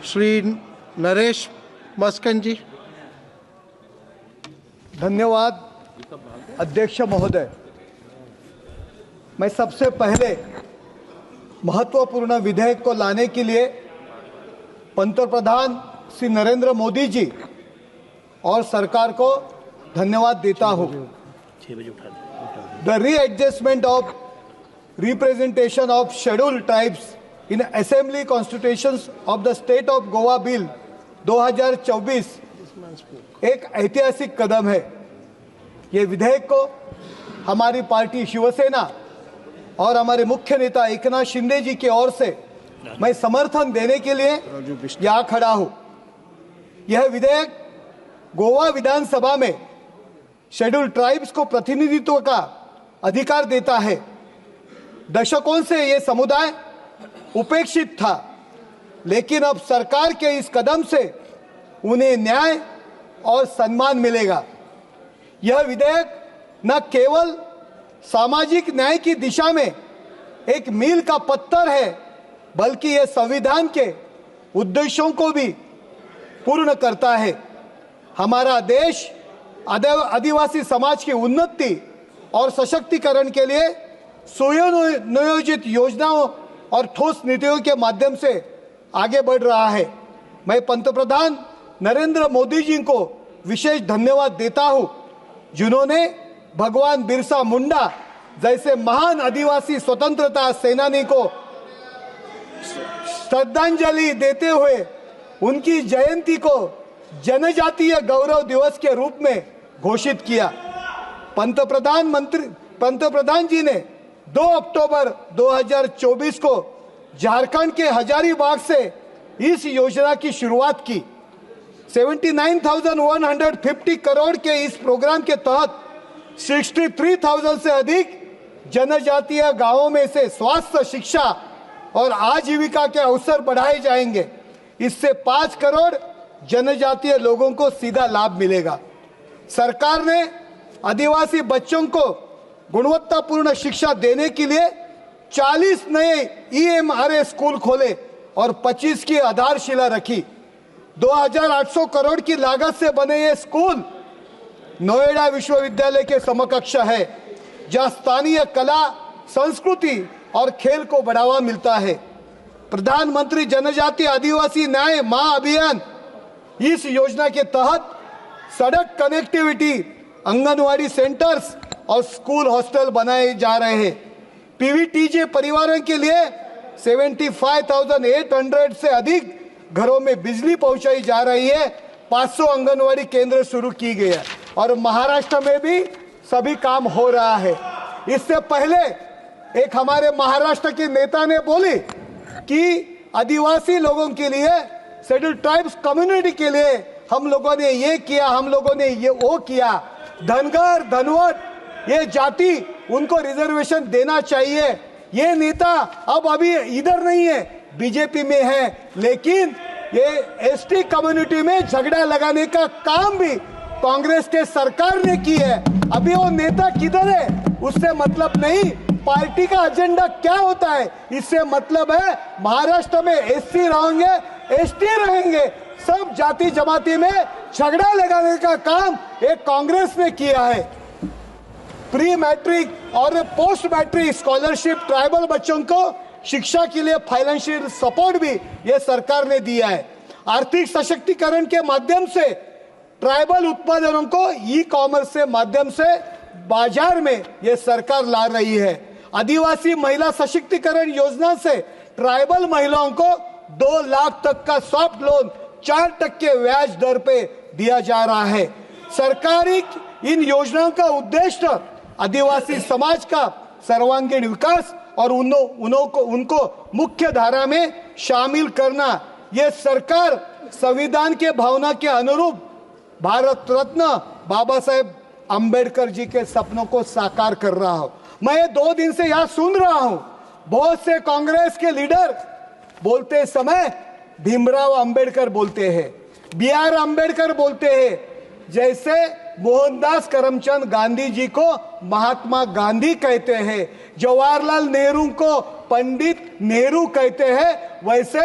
श्री नरेश मस्कन जी। धन्यवाद अध्यक्ष महोदय। मैं सबसे पहले महत्वपूर्ण विधेयक को लाने के लिए पंतप्रधान श्री नरेंद्र मोदी जी और सरकार को धन्यवाद देता हूं। The readjustment of representation of scheduled tribes in assembly constitutions of the state of Goa bill 2024 एक ऐतिहासिक कदम है। ये विधेयक को हमारी पार्टी शिवसेना और हमारे मुख्य नेता एकनाथ शिंदे जी की ओर से मैं समर्थन देने के लिए यहाँ खड़ा हूँ। यह विधेयक गोवा विधानसभा में शेड्यूल्ड ट्राइब्स को प्रतिनिधित्व का अधिकार देता है। दशकों से ये समुदाय उपेक्षित था, लेकिन अब सरकार के इस कदम से उन्हें न्याय और सम्मान मिलेगा। यह विधेयक न केवल सामाजिक न्याय की दिशा में एक मील का पत्थर है, बल्कि यह संविधान के उद्देश्यों को भी पूर्ण करता है। हमारा देश आदिवासी समाज की उन्नति और सशक्तिकरण के लिए सुनियोजित योजनाओं और ठोस नीतियों के माध्यम से आगे बढ़ रहा है। मैं पंतप्रधान नरेंद्र मोदी जी को विशेष धन्यवाद देता हूं, जिन्होंने भगवान बिरसा मुंडा जैसे महान आदिवासी स्वतंत्रता सेनानी को श्रद्धांजलि देते हुए उनकी जयंती को जनजातीय गौरव दिवस के रूप में घोषित किया। पंतप्रधान जी ने 2 अक्टूबर 2024 को झारखंड के हजारीबाग से इस योजना की शुरुआत की। 79,150 करोड़ के इस प्रोग्राम के तहत 63,000 से अधिक जनजातीय गांवों में से स्वास्थ्य, शिक्षा और आजीविका के अवसर बढ़ाए जाएंगे। इससे 5 करोड़ जनजातीय लोगों को सीधा लाभ मिलेगा। सरकार ने आदिवासी बच्चों को गुणवत्तापूर्ण शिक्षा देने के लिए 40 नए EMRA स्कूल खोले और 25 की आधारशिला रखी। 2,800 करोड़ की लागत से बने ये स्कूल नोएडा विश्वविद्यालय के समकक्ष है, जहां स्थानीय कला, संस्कृति और खेल को बढ़ावा मिलता है। प्रधानमंत्री जनजातीय आदिवासी न्याय महाअभियान इस योजना के तहत सड़क कनेक्टिविटी, आंगनवाड़ी सेंटर्स और स्कूल हॉस्टल बनाए जा रहे हैं। PVTJ परिवारों के लिए 75,800 से अधिक घरों में बिजली पहुंचाई जा रही है। 500 आंगनवाड़ी केंद्र शुरू की गए हैं और महाराष्ट्र में भी सभी काम हो रहा है। इससे पहले एक हमारे महाराष्ट्र के नेता ने बोली कि आदिवासी लोगों के लिए, शेड्यूल्ड ट्राइब्स कम्युनिटी के लिए हम लोगों ने ये किया, हम लोगों ने ये वो किया। धनगर, धनवट, ये जाति, उनको रिजर्वेशन देना चाहिए। ये नेता अब अभी इधर नहीं है, बीजेपी में है, लेकिन ये ST कम्युनिटी में झगड़ा लगाने का काम भी कांग्रेस के सरकार ने की है। अभी वो नेता किधर है उससे मतलब नहीं, पार्टी का एजेंडा क्या होता है इससे मतलब है। महाराष्ट्र में SC रहेंगे, ST रहेंगे, सब जाति जमाती में झगड़ा लगाने का काम एक कांग्रेस ने किया है। प्री मैट्रिक और पोस्ट मैट्रिक स्कॉलरशिप ट्राइबल बच्चों को शिक्षा के लिए फाइनेंशियल सपोर्ट भी ये सरकार ने दिया है। आर्थिक सशक्तिकरण के माध्यम से ट्राइबल उत्पादनों को ई-कॉमर्स के माध्यम से बाजार में ये सरकार ला रही है। आदिवासी महिला सशक्तिकरण योजना से ट्राइबल महिलाओं को 2 लाख तक का सॉफ्ट लोन 4% ब्याज दर पे दिया जा रहा है। सरकारी इन योजनाओं का उद्देश्य आदिवासी समाज का सर्वांगीण विकास और उनको मुख्य धारा में शामिल करना। यह सरकार संविधान के भावना के अनुरूप भारत रत्न बाबा साहेब अंबेडकर जी के सपनों को साकार कर रहा हूं। मैं 2 दिन से यहां सुन रहा हूं, बहुत से कांग्रेस के लीडर बोलते समय भीमराव अंबेडकर बोलते हैं, BR अंबेडकर बोलते हैं, जैसे मोहनदास करमचंद गांधी जी को महात्मा गांधी कहते हैं, जवाहरलाल नेहरू को पंडित नेहरू कहते हैं, वैसे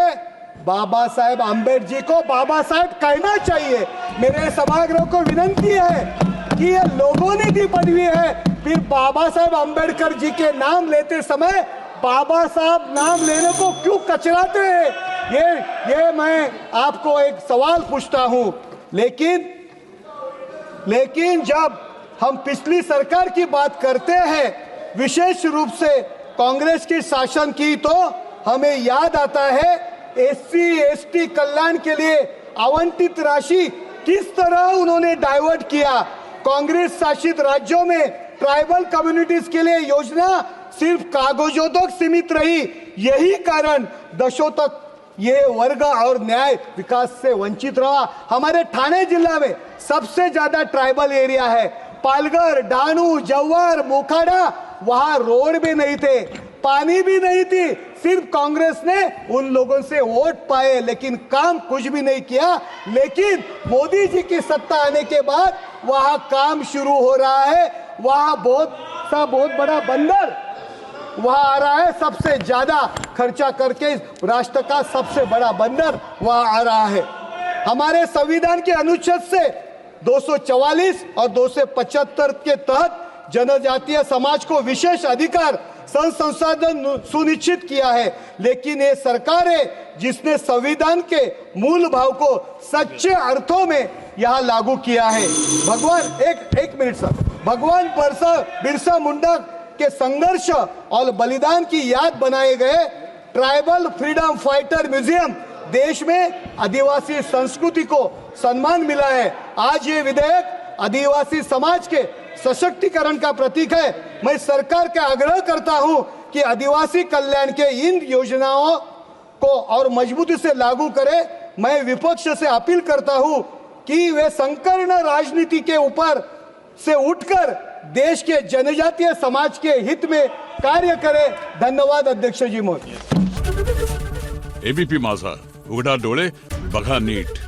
बाबा साहेब आम्बेडकर जी को बाबा साहेब कहना चाहिए। मेरे सभागृह को विनंती है कि ये लोगों ने दी पदवी है, फिर बाबा साहेब आम्बेडकर जी के नाम लेते समय बाबा साहब नाम लेने को क्यों कचराते हैं? ये मैं आपको एक सवाल पूछता हूं। लेकिन जब हम पिछली सरकार की बात करते हैं, विशेष रूप से कांग्रेस की शासन की, तो हमें याद आता है एससी एसटी कल्याण के लिए आवंटित राशि किस तरह उन्होंने डाइवर्ट किया। कांग्रेस शासित राज्यों में ट्राइबल कम्युनिटीज के लिए योजना सिर्फ कागजों तक सीमित रही। यही कारण दशकों तक ये वर्ग और न्याय विकास से वंचित रहा। हमारे ठाणे जिला में सबसे ज्यादा ट्राइबल एरिया है। पालघर, डानू, जव्हार, मोखाडा, वहां रोड भी नहीं थे, पानी भी नहीं थी। सिर्फ कांग्रेस ने उन लोगों से वोट पाए, लेकिन काम कुछ भी नहीं किया। लेकिन मोदी जी की सत्ता आने के बाद वहां काम शुरू हो रहा है। वहां बहुत बड़ा बंदर वहां आ रहा है, सबसे ज्यादा खर्चा करके राष्ट्र का सबसे बड़ा बंदर वहां आ रहा है। हमारे संविधान के अनुच्छेद से 244 और 275 के तहत जनजातीय समाज को विशेष अधिकार संसाधन सुनिश्चित किया है। लेकिन ये सरकार है जिसने संविधान के मूल भाव को सच्चे अर्थों में यहाँ लागू किया है। एक मिनट सर, भगवान बिरसा मुंडा के संघर्ष और बलिदान की याद बनाए गए ट्राइबल फ्रीडम फाइटर म्यूजियम देश में आदिवासी संस्कृति को सम्मान मिला है। आज ये विधेयक आदिवासी समाज के सशक्तिकरण का प्रतीक है। मैं सरकार का आग्रह करता हूं कि आदिवासी कल्याण के इन योजनाओं को और मजबूती से लागू करें। मैं विपक्ष से अपील करता हूं कि वे संकीर्ण राजनीति के ऊपर से उठकर देश के जनजातीय समाज के हित में कार्य करें। धन्यवाद अध्यक्ष जी महोदय। एबीपी माझा, उघडा डोळे बघा नीट।